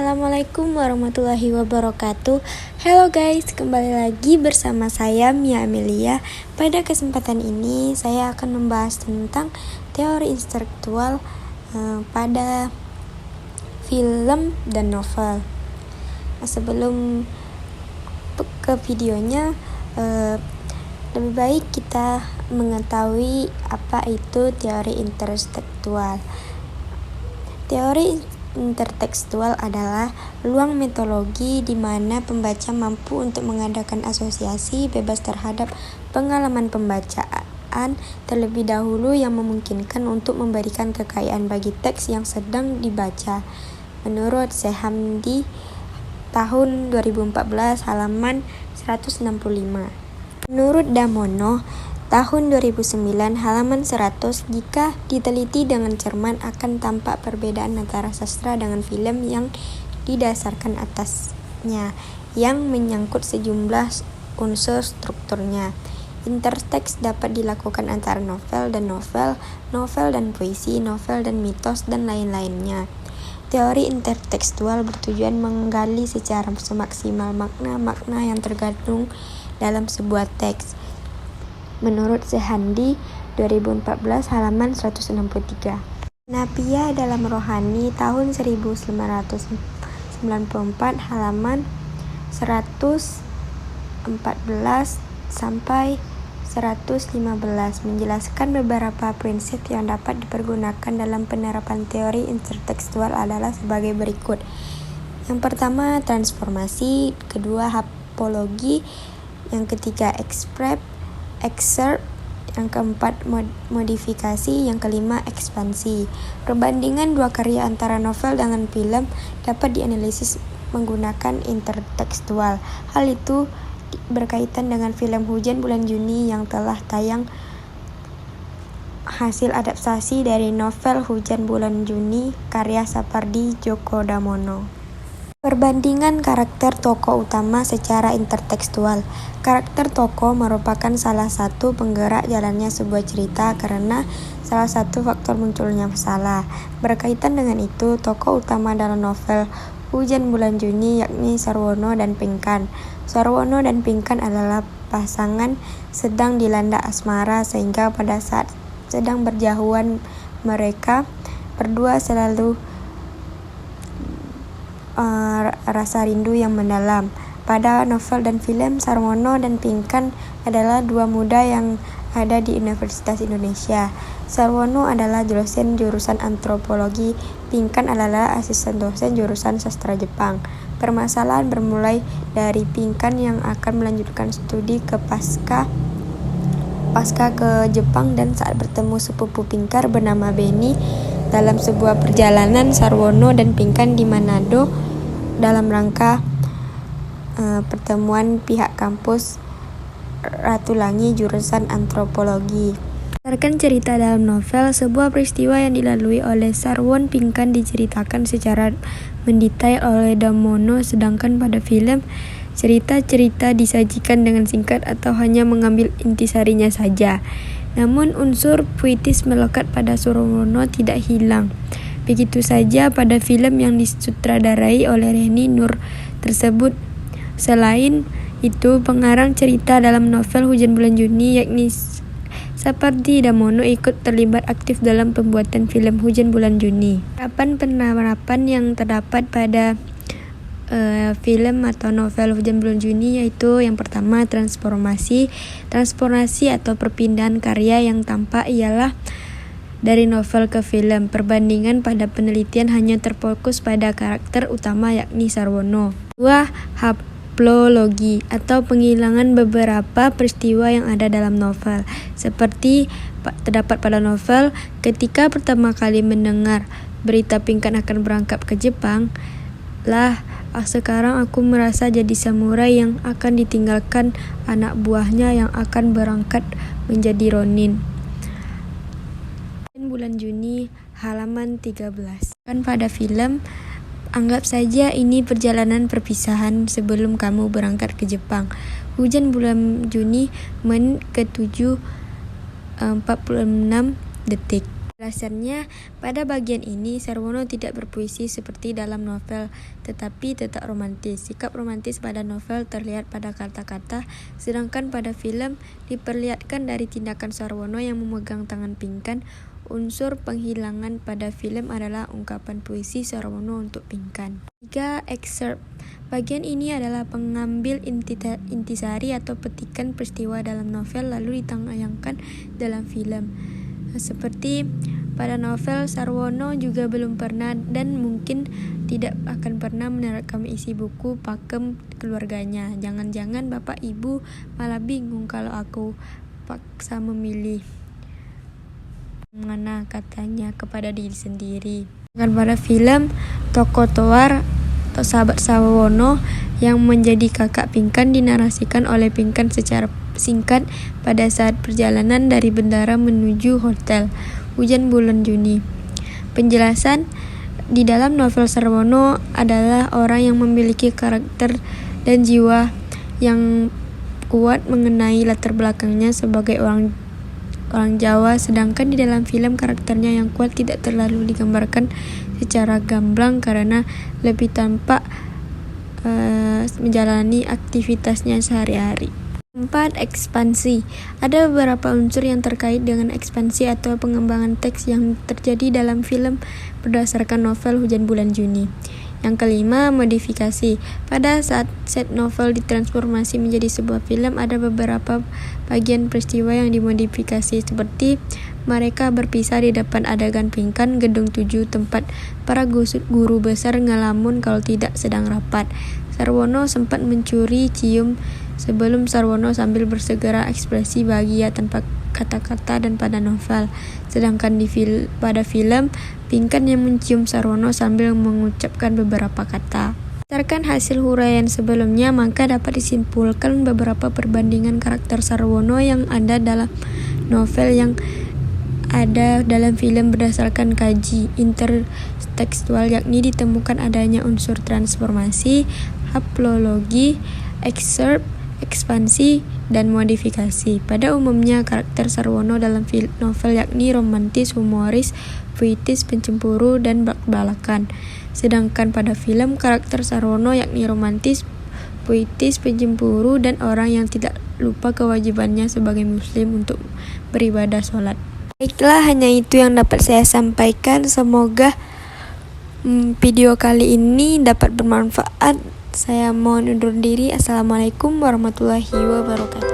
Assalamualaikum warahmatullahi wabarakatuh. Hello guys, kembali lagi bersama saya Mia Amelia. Pada kesempatan ini saya akan membahas tentang teori intelektual pada film dan novel. Sebelum ke videonya, lebih baik kita mengetahui apa itu teori intertekstual. Teori intertekstual adalah ruang metodologi di mana pembaca mampu untuk mengadakan asosiasi bebas terhadap pengalaman pembacaan terlebih dahulu yang memungkinkan untuk memberikan kekayaan bagi teks yang sedang dibaca. Menurut Sehamdi tahun 2014 halaman 165. Menurut Damono tahun 2009 halaman 100, jika diteliti dengan cermat akan tampak perbedaan antara sastra dengan film yang didasarkan atasnya, yang menyangkut sejumlah unsur strukturnya. Interteks dapat dilakukan antara novel dan novel, novel dan puisi, novel dan mitos, dan lain-lainnya. Teori intertekstual bertujuan menggali secara semaksimal makna-makna yang terkandung dalam sebuah teks. Menurut Sehamdi 2014 halaman 163. Napia dalam Rohani tahun 1994 halaman 114 sampai 115 menjelaskan beberapa prinsip yang dapat dipergunakan dalam penerapan teori intertekstual adalah sebagai berikut. Yang pertama, transformasi, kedua, hapologi, yang ketiga, excerpt, yang keempat modifikasi, yang kelima ekspansi. Perbandingan dua karya antara novel dengan film dapat dianalisis menggunakan intertekstual. Hal itu berkaitan dengan film Hujan Bulan Juni yang telah tayang, hasil adaptasi dari novel Hujan Bulan Juni karya Sapardi Djoko Damono. Perbandingan karakter tokoh utama secara intertekstual. Karakter tokoh merupakan salah satu penggerak jalannya sebuah cerita karena salah satu faktor munculnya masalah. Berkaitan dengan itu, tokoh utama dalam novel Hujan Bulan Juni yakni Sarwono dan Pinkan. Sarwono dan Pinkan adalah pasangan sedang dilanda asmara sehingga pada saat sedang berjauhan mereka berdua selalu rasa rindu yang mendalam. Pada novel dan film, Sarwono dan Pinkan adalah dua muda yang ada di Universitas Indonesia. Sarwono adalah dosen jurusan antropologi, Pinkan adalah asisten dosen jurusan sastra Jepang. Permasalahan bermulai dari Pinkan yang akan melanjutkan studi ke pasca ke Jepang dan saat bertemu sepupu Pinkan bernama Beni dalam sebuah perjalanan Sarwono dan Pinkan di Manado dalam rangka pertemuan pihak kampus Ratulangi jurusan antropologi. Berdasarkan cerita dalam novel, sebuah peristiwa yang dilalui oleh Sarwon Pinkan diceritakan secara mendetail oleh Damono, sedangkan pada film, cerita-cerita disajikan dengan singkat atau hanya mengambil intisarinya saja. Namun unsur puitis melekat pada Sarwono tidak hilang. Begitu saja pada film yang disutradarai oleh Reni Nur tersebut. Selain itu, pengarang cerita dalam novel Hujan Bulan Juni yakni Sapardi Damono ikut terlibat aktif dalam pembuatan film Hujan Bulan Juni. Penerapan yang terdapat pada film atau novel Hujan Bulan Juni yaitu yang pertama, transformasi atau perpindahan karya yang tampak ialah dari novel ke film. Perbandingan pada penelitian hanya terfokus pada karakter utama yakni Sarwono. Dua, haplologi atau penghilangan beberapa peristiwa yang ada dalam novel. Seperti terdapat pada novel, ketika pertama kali mendengar berita Pinkan akan berangkat ke Jepang, sekarang aku merasa jadi samurai yang akan ditinggalkan anak buahnya yang akan berangkat menjadi ronin. Bulan Juni halaman 13. Kan pada film, anggap saja ini perjalanan perpisahan sebelum kamu berangkat ke Jepang. Hujan Bulan Juni menit ke-7 46 detik. Alasannya, pada bagian ini Sarwono tidak berpuisi seperti dalam novel, tetapi tetap romantis. Sikap romantis pada novel terlihat pada kata-kata, sedangkan pada film diperlihatkan dari tindakan Sarwono yang memegang tangan Pinkan. Unsur penghilangan pada film adalah ungkapan puisi Sarwono untuk Pinkan. 3. Excerpt. Bagian ini adalah pengambil intisari atau petikan peristiwa dalam novel lalu ditayangkan dalam film. Seperti pada novel, Sarwono juga belum pernah dan mungkin tidak akan pernah menerkam isi buku pakem keluarganya. Jangan-jangan bapak ibu malah bingung kalau aku paksa memilih mana, katanya kepada diri sendiri. Dan pada film, tokoh Toar atau sahabat Sarwono yang menjadi kakak Pinkan dinarasikan oleh Pinkan secara singkat pada saat perjalanan dari bandara menuju hotel. Hujan bulan Juni. Penjelasan, di dalam novel Sarwono adalah orang yang memiliki karakter dan jiwa yang kuat mengenai latar belakangnya sebagai orang Jawa, sedangkan di dalam film karakternya yang kuat tidak terlalu digambarkan secara gamblang karena lebih tampak menjalani aktivitasnya sehari-hari. 4. Ekspansi. Ada beberapa unsur yang terkait dengan ekspansi atau pengembangan teks yang terjadi dalam film berdasarkan novel Hujan Bulan Juni. Yang kelima, modifikasi. Pada saat set novel ditransformasi menjadi sebuah film, ada beberapa bagian peristiwa yang dimodifikasi, seperti mereka berpisah di depan adegan Pinkan, gedung 7 tempat para guru besar ngelamun kalau tidak sedang rapat. Sarwono sempat mencuri cium sebelum Sarwono sambil bersegera ekspresi bahagia tanpa kata-kata dan pada novel. Sedangkan pada film, Pinkan yang mencium Sarwono sambil mengucapkan beberapa kata. Berdasarkan hasil huraian sebelumnya, maka dapat disimpulkan beberapa perbandingan karakter Sarwono yang ada dalam novel yang ada dalam film berdasarkan kaji intertekstual, yakni ditemukan adanya unsur transformasi, haplologi, excerpt, ekspansi, dan modifikasi. Pada umumnya karakter Sarwono dalam novel yakni romantis, humoris, puitis, pencemburu, dan belak-belakan. Sedangkan pada film karakter Sarwono yakni romantis, puitis, pencemburu, dan orang yang tidak lupa kewajibannya sebagai muslim untuk beribadah sholat. Baiklah, hanya itu yang dapat saya sampaikan. Semoga video kali ini dapat bermanfaat. Saya mohon undur diri. Assalamualaikum warahmatullahi wabarakatuh.